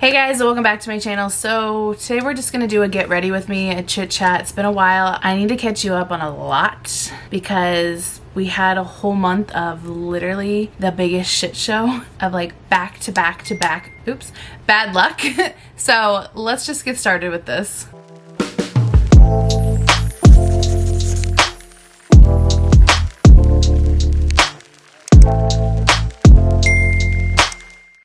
Hey guys, welcome back to my channel. So today we're just gonna do a get ready with me, a chit chat. It's been a while. I need to catch you up on a lot because we had a whole month of literally the biggest shit show of like back to back to back, oops, bad luck. So let's just get started with this.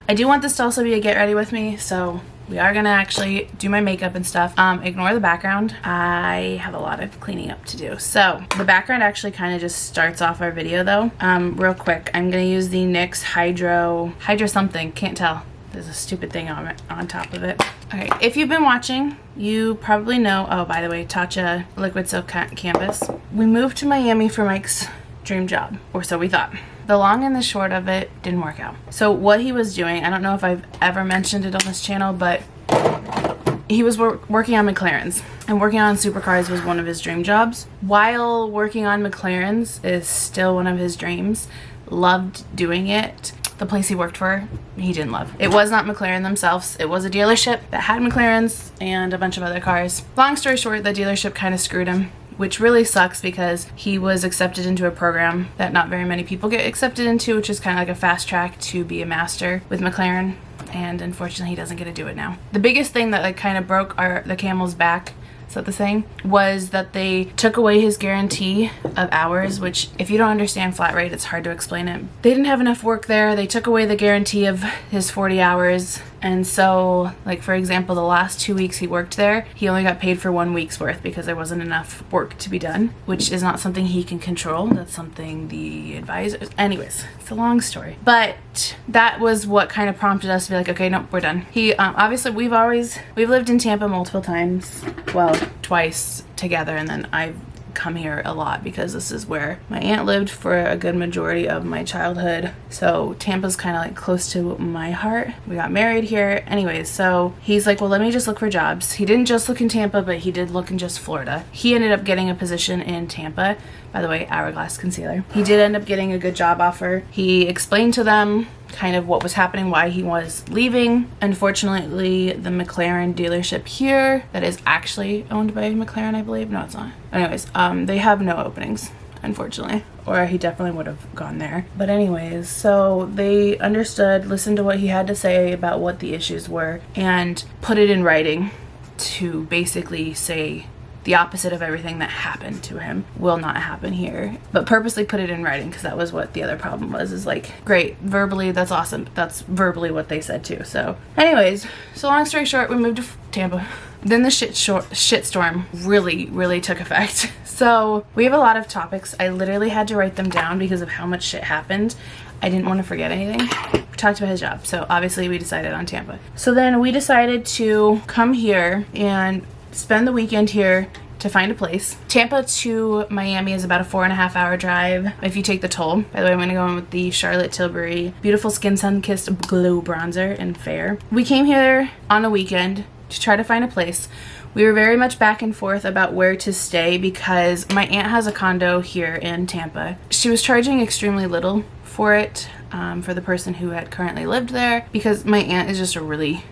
I do want this to also be a get ready with me, so we are gonna actually do my makeup and stuff. Ignore the background. I have a lot of cleaning up to do. So the background actually kind of just starts off our video though. Real quick, I'm gonna use the NYX Hydro something, can't tell. There's a stupid thing on top of it. Okay, if you've been watching, you probably know, oh, by the way, Tatcha Liquid Silk Canvas. We moved to Miami for Mike's dream job, or so we thought. The long and the short of it didn't work out. So what he was doing, I don't know if I've ever mentioned it on this channel, but he was working on McLarens, and working on supercars was one of his dream jobs. While working on McLarens is still one of his dreams, loved doing it. The place he worked for, he didn't love. It was not McLaren themselves. It was a dealership that had McLarens and a bunch of other cars. Long story short, the dealership kind of screwed him, which really sucks because he was accepted into a program that not very many people get accepted into, which is kind of like a fast track to be a master with McLaren, and unfortunately he doesn't get to do it now. The biggest thing that like kind of broke the camel's back, is that the saying, was that they took away his guarantee of hours, which if you don't understand flat rate, it's hard to explain it. They didn't have enough work there. They took away the guarantee of his 40 hours. And so, like for example, the last 2 weeks he worked there, he only got paid for 1 week's worth because there wasn't enough work to be done, which is not something he can control. That's something the advisors, anyways, it's a long story. But that was what kind of prompted us to be like, okay, nope, we're done. He, obviously we've lived in Tampa multiple times, well, twice together, and then I've come here a lot because this is where my aunt lived for a good majority of my childhood. So Tampa's kind of like close to my heart. We got married here. Anyways, so he's like, well, let me just look for jobs. He didn't just look in Tampa, but he did look in just Florida. He ended up getting a position in Tampa. By the way, Hourglass Concealer. He did end up getting a good job offer. He explained to them kind of what was happening, why he was leaving. Unfortunately, the McLaren dealership here that is actually owned by McLaren, I believe. No, it's not. Anyways, they have no openings, unfortunately, or he definitely would have gone there. But anyways, so they understood, listened to what he had to say about what the issues were, and put it in writing to basically say the opposite of everything that happened to him will not happen here, but purposely put it in writing because that was what the other problem was, is like, great, verbally, that's awesome. That's verbally what they said too. So anyways, so long story short, we moved to Tampa. Then the shitstorm really took effect. So we have a lot of topics. I literally had to write them down because of how much shit happened. I didn't want to forget anything. We talked about his job, so obviously we decided on Tampa. So then we decided to come here and spend the weekend here to find a place. Tampa to Miami is about a 4.5 hour drive if you take the toll. By the way, I'm gonna go in with the Charlotte Tilbury Beautiful Skin Sun Kissed Glow Bronzer in Fair. We came here on a weekend to try to find a place. We were very much back and forth about where to stay because my aunt has a condo here in Tampa. She was charging extremely little for it, for the person who had currently lived there, because my aunt is just a really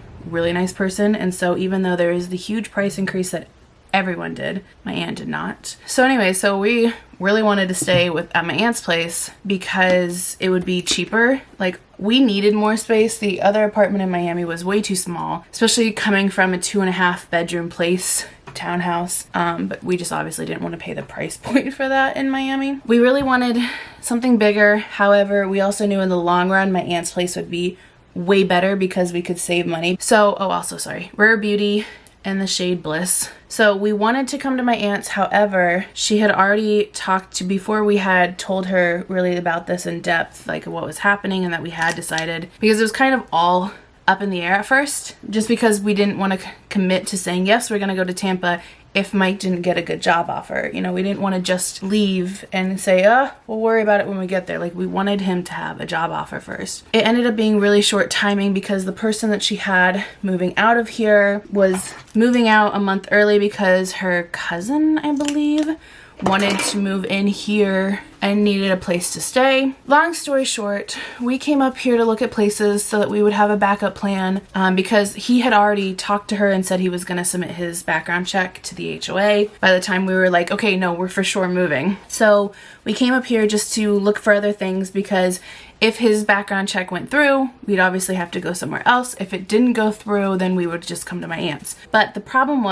nice person, and so even though there is the huge price increase that everyone did, my aunt did not. So anyway, so we really wanted to stay at my aunt's place because it would be cheaper. Like, we needed more space. The other apartment in Miami was way too small, especially coming from a 2.5 bedroom place townhouse, but we just obviously didn't want to pay the price point for that in Miami. We really wanted something bigger. However, we also knew in the long run my aunt's place would be way better because we could save money. So, oh, also, sorry, Rare Beauty and the shade Bliss. So we wanted to come to my aunt's. However, she had already talked to, before we had told her really about this in depth, like what was happening, and that we had decided, because it was kind of all up in the air at first, just because we didn't want to commit to saying, yes, we're going to go to Tampa if Mike didn't get a good job offer. You know, we didn't want to just leave and say, oh, we'll worry about it when we get there. Like, we wanted him to have a job offer first. It ended up being really short timing because the person that she had moving out of here was moving out a month early because her cousin, I believe, wanted to move in here I needed a place to stay. Long story short, we came up here to look at places so that we would have a backup plan, because he had already talked to her and said he was going to submit his background check to the HOA by the time we were like, okay, no, we're for sure moving. So we came up here just to look for other things, because if his background check went through, we'd obviously have to go somewhere else. If it didn't go through, then we would just come to my aunt's. But the problem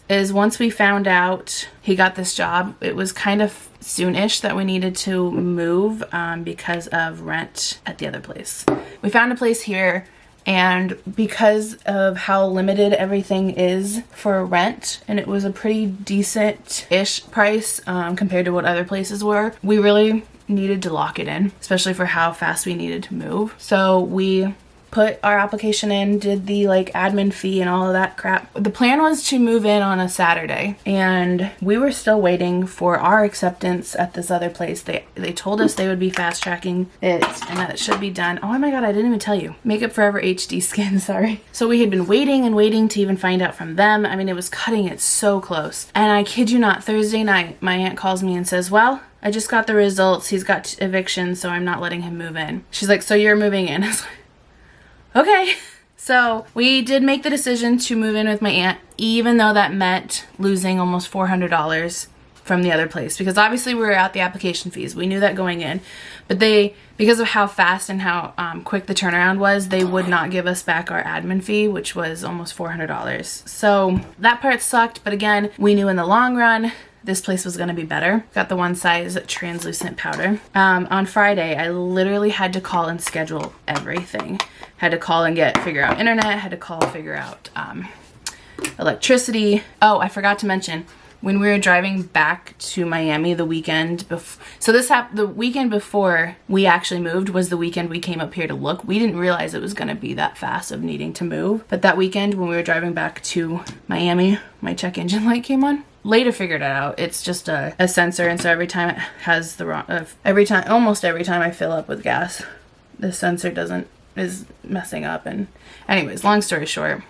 is once we found out he got this job, it was kind of soonish that we needed to move because of rent at the other place. We found a place here, and because of how limited everything is for rent, and it was a pretty decent-ish price compared to what other places were, we really needed to lock it in, especially for how fast we needed to move. So we put our application in, did the like admin fee and all of that crap. The plan was to move in on a Saturday, and we were still waiting for our acceptance at this other place. They told us they would be fast tracking it and that it should be done. Oh my god, I didn't even tell you. Makeup Forever HD Skin, sorry. So we had been waiting and waiting to even find out from them. I mean, it was cutting it so close. And I kid you not, Thursday night, my aunt calls me and says, well, I just got the results. He's got eviction, so I'm not letting him move in. She's like, so you're moving in? I was like, okay. So we did make the decision to move in with my aunt, even though that meant losing almost $400 from the other place, because obviously we were out the application fees. We knew that going in, but because of how fast and how quick the turnaround was, they would not give us back our admin fee, which was almost $400. So that part sucked, but again, we knew in the long run this place was going to be better. Got the one size translucent powder. On Friday, I literally had to call and schedule everything. Had to call and figure out internet, had to call, figure out electricity. Oh, I forgot to mention, when we were driving back to Miami the weekend before, so this happened, the weekend before we actually moved was the weekend we came up here to look. We didn't realize it was going to be that fast of needing to move. But that weekend when we were driving back to Miami, my check engine light came on. Later figured it out. It's just a sensor, and so every time it has the wrong, almost every time I fill up with gas, the sensor is messing up. And anyways, long story short,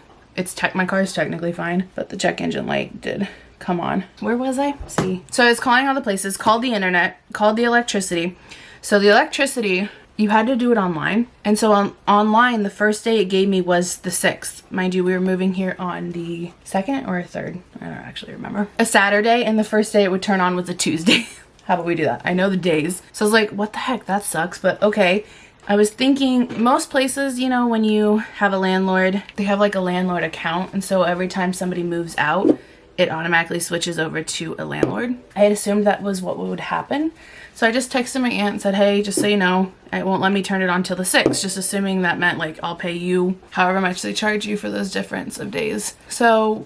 my car is technically fine, but the check engine light did come on. Where was I? See. So I was calling all the places, called the internet, called the electricity. So the electricity, you had to do it online. And so online, the first day it gave me was the 6th. Mind you, we were moving here on the 2nd or 3rd. I don't actually remember. A Saturday, and the first day it would turn on was a Tuesday. How about we do that? I know the days. So I was like, what the heck? That sucks, but okay. I was thinking most places, you know, when you have a landlord, they have like a landlord account. And so every time somebody moves out, it automatically switches over to a landlord. I had assumed that was what would happen. So I just texted my aunt and said, hey, just so you know, it won't let me turn it on till the 6th, just assuming that meant like I'll pay you however much they charge you for those difference of days. So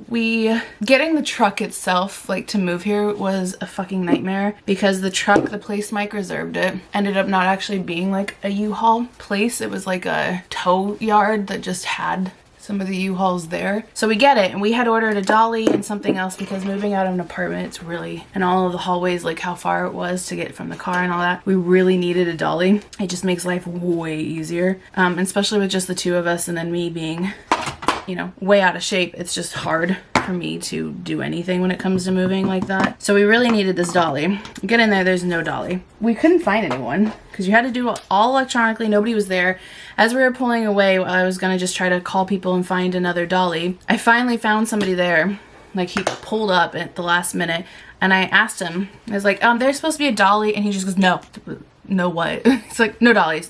getting the truck itself, like to move here, was a fucking nightmare, because the truck, the place Mike reserved it, ended up not actually being like a U-Haul place. It was like a tow yard that just had some of the U-Hauls there. So we get it, and we had ordered a dolly and something else, because moving out of an apartment, it's really, and all of the hallways, like how far it was to get from the car and all that, we really needed a dolly. It just makes life way easier, especially with just the two of us, and then me being, you know, way out of shape. It's just hard for me to do anything when it comes to moving like that. So we really needed this dolly. Get in there, there's no dolly. We couldn't find anyone because you had to do it all electronically. Nobody was there. As we were pulling away, I was gonna just try to call people and find another dolly. I finally found somebody there. Like, he pulled up at the last minute, and I asked him, I was like, there's supposed to be a dolly, and he just goes, no. No what? It's like, no dollies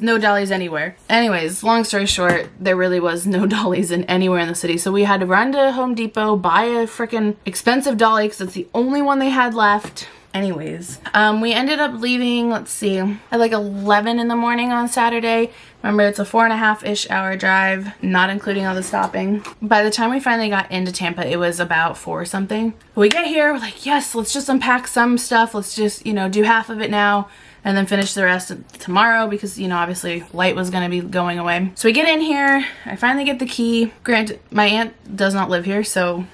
anywhere. Anyways, long story short, there really was no dollies anywhere in the city. So we had to run to Home Depot, buy a freaking expensive dolly because it's the only one they had left. Anyways, we ended up leaving, let's see, at like 11 in the morning on Saturday. Remember, it's a 4.5-ish hour drive, not including all the stopping. By the time we finally got into Tampa, it was about 4 something. We get here, we're like, yes, let's just unpack some stuff. Let's just, you know, do half of it now and then finish the rest tomorrow, because, you know, obviously light was going to be going away. So we get in here, I finally get the key. Granted, my aunt does not live here, so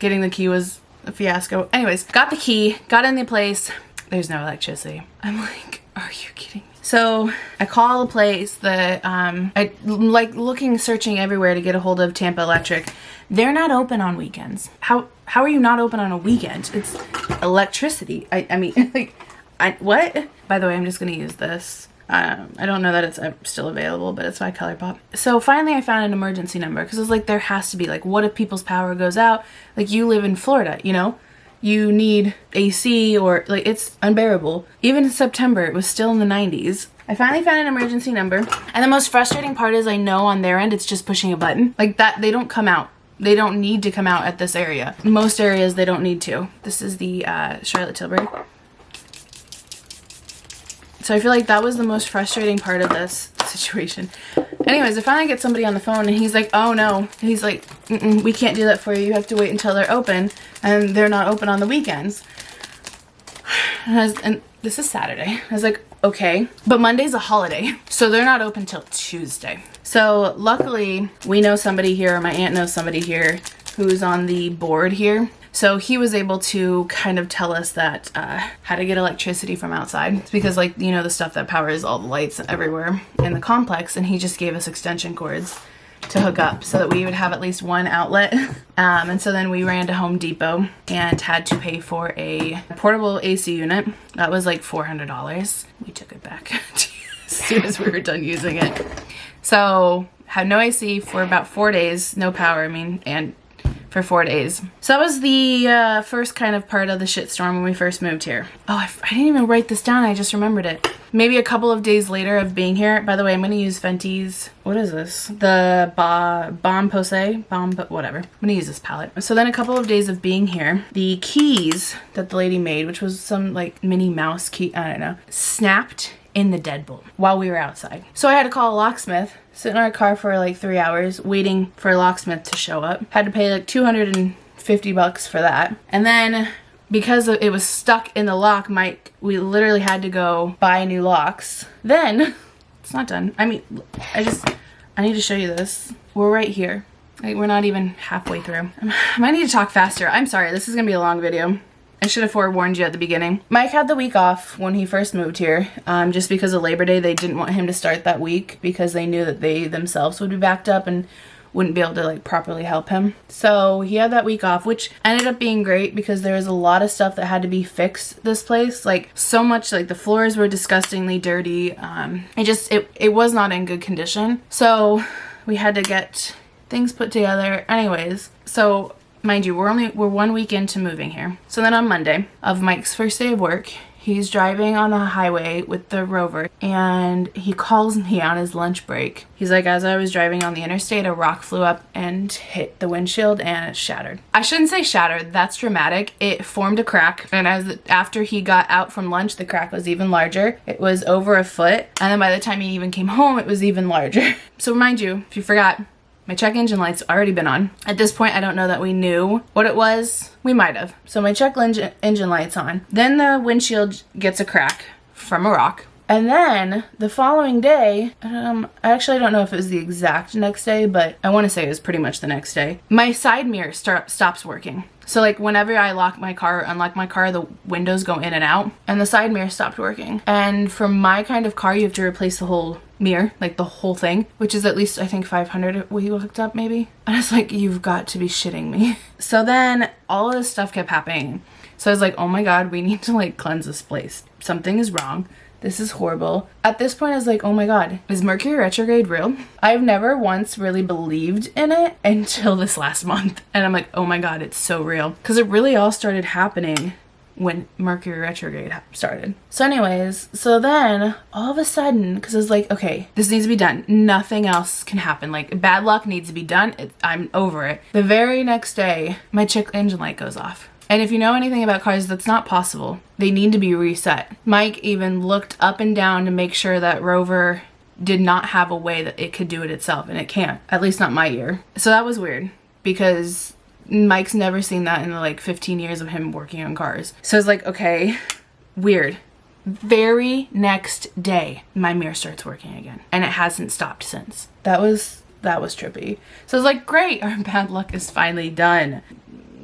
getting the key was a fiasco. Anyways, got the key, got in the place. There's no electricity. I'm like, are you kidding me? So I call a place that I'm like searching everywhere to get a hold of Tampa Electric. They're not open on weekends. How are you not open on a weekend? It's electricity. I mean, like, What? By the way, I'm just gonna use this. I don't know that it's still available, but it's by ColourPop. So finally I found an emergency number because I was like, there has to be, like, what if people's power goes out? Like, you live in Florida, you know? You need AC, or like, it's unbearable. Even in September, it was still in the 90s. I finally found an emergency number. And the most frustrating part is I know on their end, it's just pushing a button. Like that, they don't come out. They don't need to come out at this area. Most areas, they don't need to. This is the Charlotte Tilbury. So I feel like that was the most frustrating part of this situation. Anyways, I finally get somebody on the phone and he's like, oh no. He's like, we can't do that for you. You have to wait until they're open, and they're not open on the weekends. And this is Saturday. I was like, okay, but Monday's a holiday, so they're not open till Tuesday. So luckily we know somebody here, or my aunt knows somebody here who's on the board here. So he was able to kind of tell us that how to get electricity from outside. It's because, like, you know, the stuff that powers all the lights everywhere in the complex, and he just gave us extension cords to hook up so that we would have at least one outlet. And so then we ran to Home Depot and had to pay for a portable AC unit. That was like $400. We took it back as soon as we were done using it. So had no AC for about 4 days, no power, I mean, and for 4 days. So that was the first kind of part of the shitstorm when we first moved here. Oh, I didn't even write this down. I just remembered it. Maybe a couple of days later of being here. By the way, I'm going to use Fenty's, what is this? The Bomb Posay? Whatever. I'm going to use this palette. So then a couple of days of being here, the keys that the lady made, which was some like Minnie Mouse key, I don't know, snapped in the deadbolt while we were outside. So I had to call a locksmith, sit in our car for like 3 hours waiting for a locksmith to show up. Had to pay like $250 for that. And then because it was stuck in the lock, we literally had to go buy new locks. Then, it's not done. I mean, I need to show you this. We're right here. Like, we're not even halfway through. I might need to talk faster. I'm sorry, this is gonna be a long video. I should have forewarned you at the beginning. Mike had the week off when he first moved here. Just because of Labor Day, they didn't want him to start that week because they knew that they themselves would be backed up and wouldn't be able to like properly help him. So he had that week off, which ended up being great because there was a lot of stuff that had to be fixed this place. Like so much, like the floors were disgustingly dirty. It was not in good condition. So we had to get things put together. Anyways, so mind you, we're 1 week into moving here. So then on Monday of Mike's first day of work, he's driving on the highway with the Rover and he calls me on his lunch break. He's like, as I was driving on the interstate, a rock flew up and hit the windshield and it shattered. I shouldn't say shattered, that's dramatic. It formed a crack, and after he got out from lunch, the crack was even larger. It was over a foot, and then by the time he even came home, it was even larger. So mind you, if you forgot, my check engine light's already been on. At this point, I don't know that we knew what it was. We might have. So my check engine light's on. Then the windshield gets a crack from a rock. And then the following day, I actually don't know if it was the exact next day, but I want to say it was pretty much the next day. My side mirror stops working. So like whenever I lock my car or unlock my car, the windows go in and out, and the side mirror stopped working. And for my kind of car, you have to replace the whole mirror, like the whole thing, which is at least I think $500 we looked up maybe. And I was like, you've got to be shitting me. So then all of this stuff kept happening. So I was like, oh my god, we need to like cleanse this place. Something is wrong. This is horrible. At this point, I was like, oh my god, is Mercury retrograde real? I've never once really believed in it until this last month. And I'm like, oh my god, it's so real. Because it really all started happening when Mercury retrograde started. So anyways, so then all of a sudden, because I was like, okay, this needs to be done. Nothing else can happen. Like, bad luck needs to be done. I'm over it. The very next day, my check engine light goes off. And if you know anything about cars, that's not possible. They need to be reset. Mike even looked up and down to make sure that Rover did not have a way that it could do it itself, and it can't. At least not my year. So that was weird, because Mike's never seen that in the like 15 years of him working on cars. So I was like, okay, weird. Very next day, my mirror starts working again, and it hasn't stopped since. That was trippy. So I was like, great, our bad luck is finally done.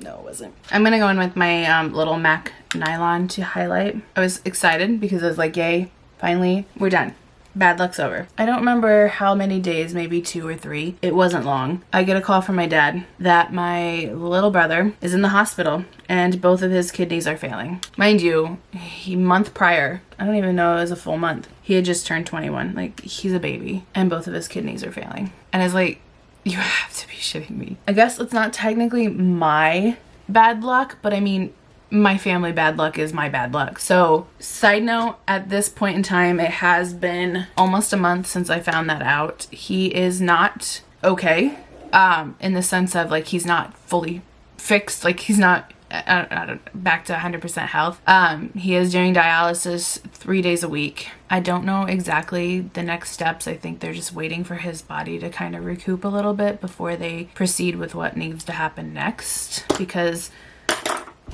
No, it wasn't. I'm gonna go in with my little MAC nylon to highlight. I was excited because I was like, yay, finally, we're done. bad luck's over. I don't remember how many days, maybe 2 or 3. It wasn't long. I get a call from my dad that my little brother is in the hospital and both of his kidneys are failing. Mind you, month prior, I don't even know it was a full month, he had just turned 21. Like, he's a baby and both of his kidneys are failing. And I was like, you have to be shitting me. I guess it's not technically my bad luck, but I mean, my family bad luck is my bad luck. So side note, at this point in time, it has been almost a month since I found that out. He is not okay, in the sense of like, he's not fully fixed. Like, he's not back to 100% health. He is doing dialysis 3 days a week. I don't know exactly the next steps. I think they're just waiting for his body to kind of recoup a little bit before they proceed with what needs to happen next, because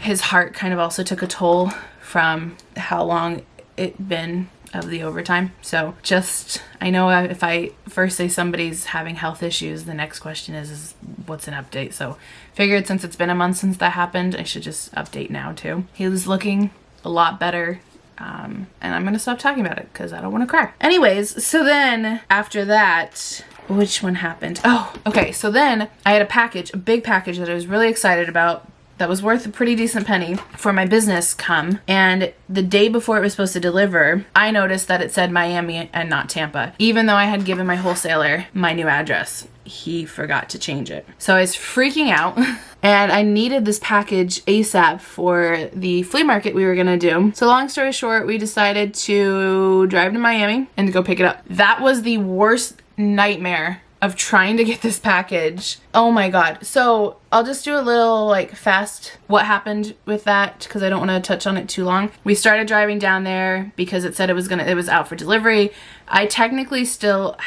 his heart kind of also took a toll from how long it been of the overtime. So just, I know if I first say somebody's having health issues, the next question is what's an update? So figured since it's been a month since that happened, I should just update now too. He was looking a lot better. And I'm gonna stop talking about it because I don't want to cry. Anyways, so then after that, which one happened? Oh, okay. So then I had a big package that I was really excited about, that was worth a pretty decent penny for my business come. And the day before it was supposed to deliver, I noticed that it said Miami and not Tampa, even though I had given my wholesaler my new address. He forgot to change it. So I was freaking out and I needed this package ASAP for the flea market we were gonna do. So long story short, we decided to drive to Miami and to go pick it up. That was the worst nightmare of trying to get this package. Oh my god. So I'll just do a little like fast what happened with that because I don't want to touch on it too long. We started driving down there because it said it was out for delivery. I technically still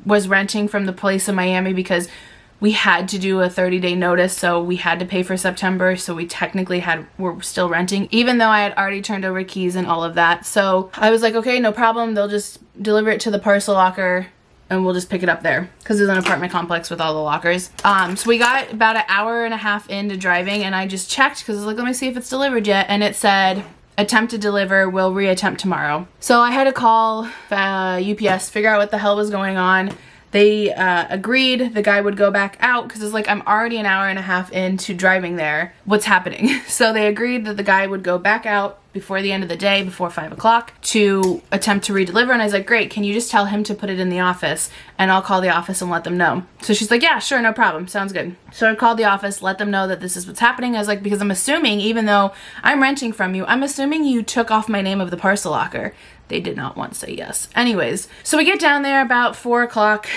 was renting from the place in Miami because we had to do a 30-day notice, so we had to pay for September, so we technically were still renting, even though I had already turned over keys and all of that. So I was like, okay, no problem, they'll just deliver it to the parcel locker and we'll just pick it up there because it's an apartment complex with all the lockers. So we got about an hour and a half into driving and I just checked because I was like, let me see if it's delivered yet. And it said, attempt to deliver, will reattempt tomorrow. So I had to call UPS, figure out what the hell was going on. They agreed the guy would go back out because it's like, I'm already an hour and a half into driving there. What's happening? So they agreed that the guy would go back out before the end of the day, before 5 o'clock, to attempt to redeliver. And I was like, great, can you just tell him to put it in the office and I'll call the office and let them know. So she's like, yeah, sure, no problem, sounds good. So I called the office, let them know that this is what's happening. I was like, because I'm assuming, even though I'm renting from you, I'm assuming you took off my name of the parcel locker. They did not want to say yes. Anyways, so we get down there about 4 o'clock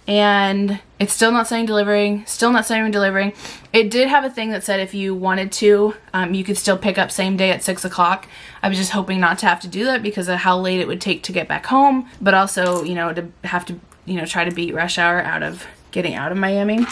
and it's still not saying delivering, still not saying delivering. It did have a thing that said if you wanted to, you could still pick up same day at 6 o'clock. I was just hoping not to have to do that because of how late it would take to get back home, but also, you know, to have to, you know, try to beat rush hour out of getting out of Miami.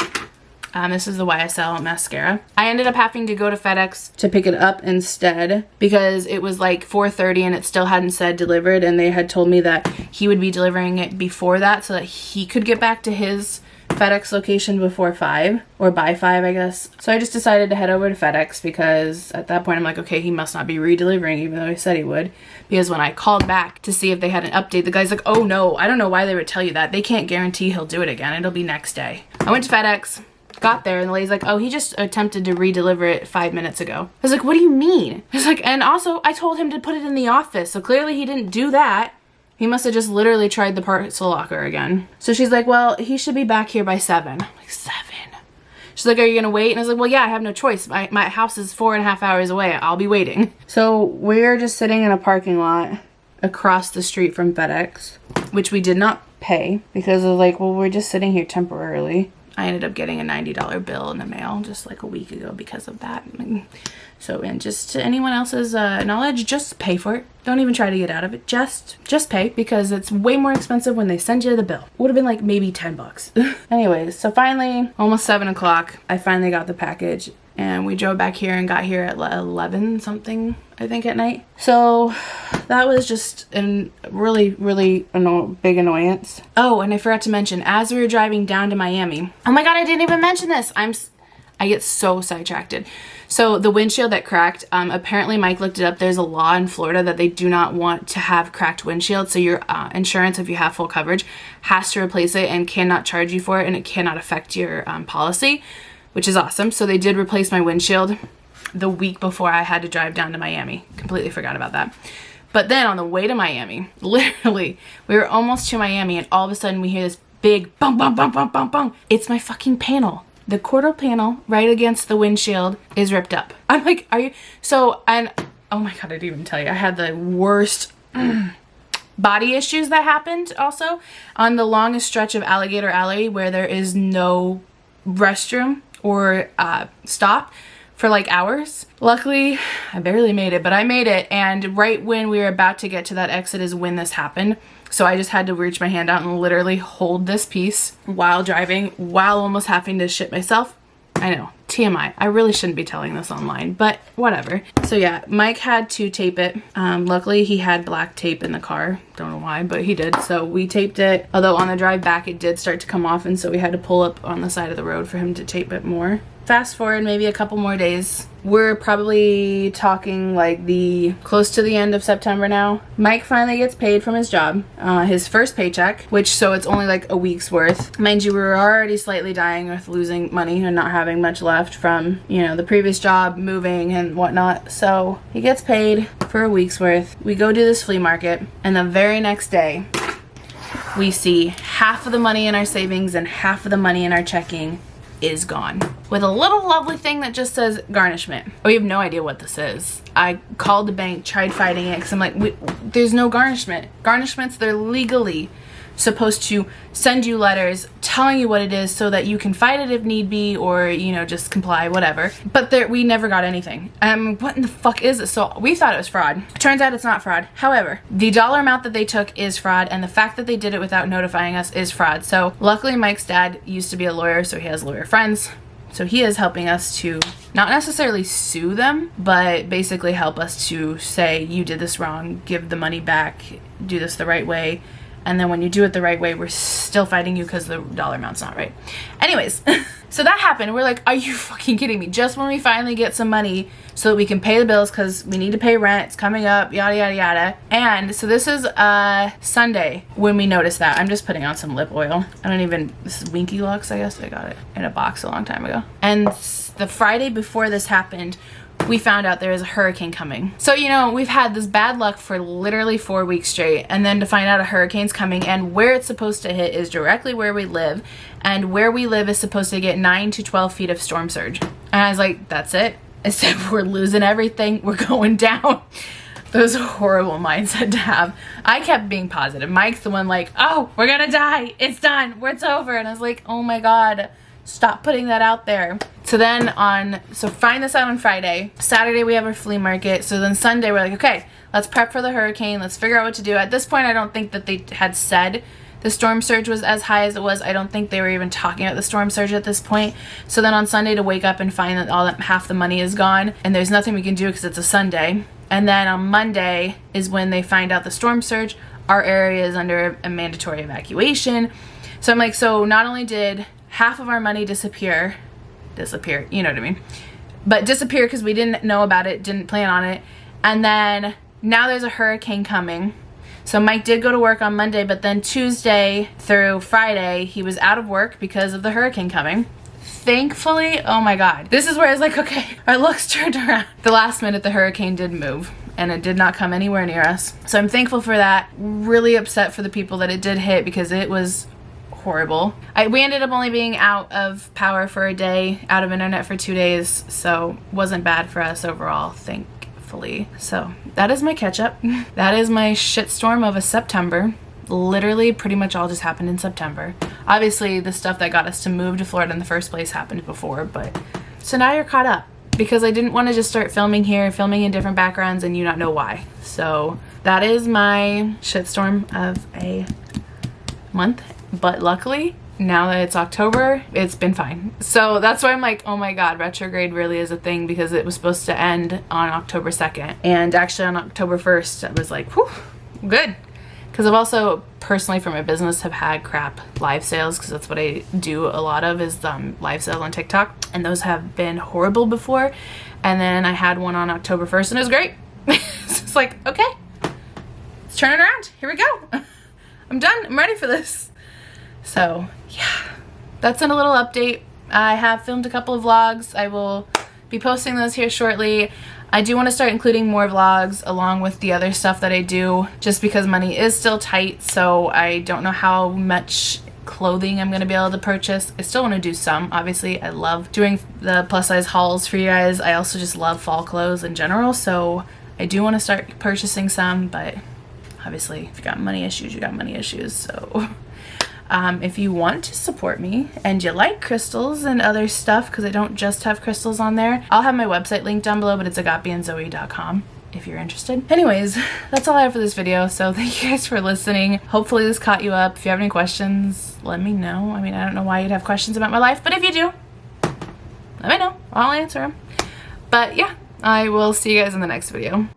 This is the YSL mascara. I ended up having to go to FedEx to pick it up instead because it was like 4:30 and it still hadn't said delivered, and they had told me that he would be delivering it before that so that he could get back to his FedEx location before 5 or by 5, I guess. So I just decided to head over to FedEx because at that point I'm like, okay, he must not be re-delivering even though he said he would. Because when I called back to see if they had an update, the guy's like, oh no, I don't know why they would tell you that. They can't guarantee he'll do it again. It'll be next day. I went to FedEx. Got there and the lady's like, oh, he just attempted to re-deliver it 5 minutes ago. I was like, what do you mean? I was like, and also I told him to put it in the office, so clearly he didn't do that. He must have just literally tried the parcel locker again. So she's like, well, he should be back here by 7. I'm like, 7? She's like, are you gonna wait? And I was like, well, yeah, I have no choice. My house is 4.5 hours away. I'll be waiting. So we're just sitting in a parking lot across the street from FedEx, which we did not pay because I was like, well, we're just sitting here temporarily. I ended up getting a $90 bill in the mail just like a week ago because of that. So, and just to anyone else's knowledge, just pay for it. Don't even try to get out of it. Just pay because it's way more expensive when they send you the bill. Would have been like maybe 10 bucks. Anyways, so finally, almost 7 o'clock, I finally got the package and we drove back here and got here at 11 something, I think, at night. So that was just a really big annoyance. Oh, and I forgot to mention, as we were driving down to Miami, oh my god, I didn't even mention this. I get so sidetracked. So the windshield that cracked, apparently Mike looked it up. There's a law in Florida that they do not want to have cracked windshield. So your insurance, if you have full coverage, has to replace it and cannot charge you for it, and it cannot affect your policy, which is awesome. So they did replace my windshield the week before I had to drive down to Miami. Completely forgot about that. But then on the way to Miami, literally, we were almost to Miami, and all of a sudden we hear this big bum, bum, bum, bum, bum, bum. It's my fucking panel. The quarter panel right against the windshield is ripped up. I'm like, are you? So, and oh my God, I didn't even tell you. I had the worst body issues that happened also on the longest stretch of Alligator Alley where there is no restroom or stop for like hours. Luckily, I barely made it, but I made it. And right when we were about to get to that exit is when this happened. So I just had to reach my hand out and literally hold this piece while driving, while almost having to shit myself. I know, TMI. I really shouldn't be telling this online, but whatever. So yeah, Mike had to tape it. Luckily he had black tape in the car. Don't know why, but he did. So we taped it, although on the drive back it did start to come off, and so we had to pull up on the side of the road for him to tape it more. Fast forward maybe a couple more days. We're probably talking like close to the end of September now. Mike finally gets paid from his job, his first paycheck, which so it's only like a week's worth. Mind you, we were already slightly dying with losing money and not having much left from, you know, the previous job, moving and whatnot. So he gets paid for a week's worth. We go do this flea market, and the very next day we see half of the money in our savings and half of the money in our checking is gone, with a little lovely thing that just says garnishment. We have no idea what this is. I called the bank, tried fighting it, because I'm like, there's no garnishment. Garnishments, they're legally supposed to send you letters telling you what it is so that you can fight it if need be, or, you know, just comply, whatever. But we never got anything. What in the fuck is this? So we thought it was fraud. Turns out it's not fraud. However, the dollar amount that they took is fraud, and the fact that they did it without notifying us is fraud. So luckily Mike's dad used to be a lawyer, so he has lawyer friends. So he is helping us to not necessarily sue them, but basically help us to say, you did this wrong, give the money back, do this the right way. And then when you do it the right way, we're still fighting you because the dollar amount's not right. Anyways, so that happened. We're like, are you fucking kidding me? Just when we finally get some money so that we can pay the bills, because we need to pay rent, it's coming up, yada, yada, yada. And so this is Sunday when we noticed that. I'm just putting on some lip oil. This is Winky Lux, I guess. I got it in a box a long time ago. And the Friday before this happened, we found out there was a hurricane coming. So, you know, we've had this bad luck for literally 4 weeks straight, and then to find out a hurricane's coming, and where it's supposed to hit is directly where we live, and where we live is supposed to get 9 to 12 feet of storm surge. And I was like, that's it? I said, we're losing everything, we're going down. Those horrible mindset to have. I kept being positive. Mike's the one like, oh, we're gonna die, it's done, it's over. And I was like, oh my God, stop putting that out there. So then find this out on Friday. Saturday we have our flea market. So then Sunday we're like, okay, let's prep for the hurricane. Let's figure out what to do. At this point, I don't think that they had said the storm surge was as high as it was. I don't think they were even talking about the storm surge at this point. So then on Sunday to wake up and find that half the money is gone and there's nothing we can do because it's a Sunday. And then on Monday is when they find out the storm surge. Our area is under a mandatory evacuation. So I'm like, so not only did half of our money disappear, you know what I mean, but disappear because we didn't know about it, didn't plan on it, and then now there's a hurricane coming. So Mike did go to work on Monday, but then Tuesday through Friday he was out of work because of the hurricane coming. Thankfully, oh my God, this is where I was like, okay, our luck's turned around. The last minute the hurricane did move, and it did not come anywhere near us. So I'm thankful for that. Really upset for the people that it did hit because it was horrible. We ended up only being out of power for a day, out of internet for 2 days, so wasn't bad for us overall, thankfully. So that is my catch up. That is my shitstorm of a September. Literally pretty much all just happened in September. Obviously the stuff that got us to move to Florida in the first place happened before, but so now you're caught up, because I didn't want to just start filming here, filming in different backgrounds and you not know why. So that is my shitstorm of a month. But luckily, now that it's October, it's been fine. So that's why I'm like, oh my God, retrograde really is a thing, because it was supposed to end on October 2nd. And actually on October 1st, I was like, whew, good. because I've also personally for my business have had crap live sales, because that's what I do a lot of, is live sales on TikTok, and those have been horrible before. And then I had one on October 1st and it was great. So it's like, okay, let's turn it around. Here we go. I'm done. I'm ready for this. So yeah, that's in a little update. I have filmed a couple of vlogs. I will be posting those here shortly. I do want to start including more vlogs along with the other stuff that I do, just because money is still tight, so I don't know how much clothing I'm going to be able to purchase. I still want to do some. Obviously, I love doing the plus size hauls for you guys. I also just love fall clothes in general, so I do want to start purchasing some, but obviously if you got money issues, you got money issues. So if you want to support me and you like crystals and other stuff, because I don't just have crystals on there, I'll have my website linked down below, but it's agapeandzoe.com if you're interested. Anyways, that's all I have for this video, so thank you guys for listening. Hopefully this caught you up. If you have any questions, let me know. I mean, I don't know why you'd have questions about my life, but if you do, let me know. I'll answer them. But yeah, I will see you guys in the next video.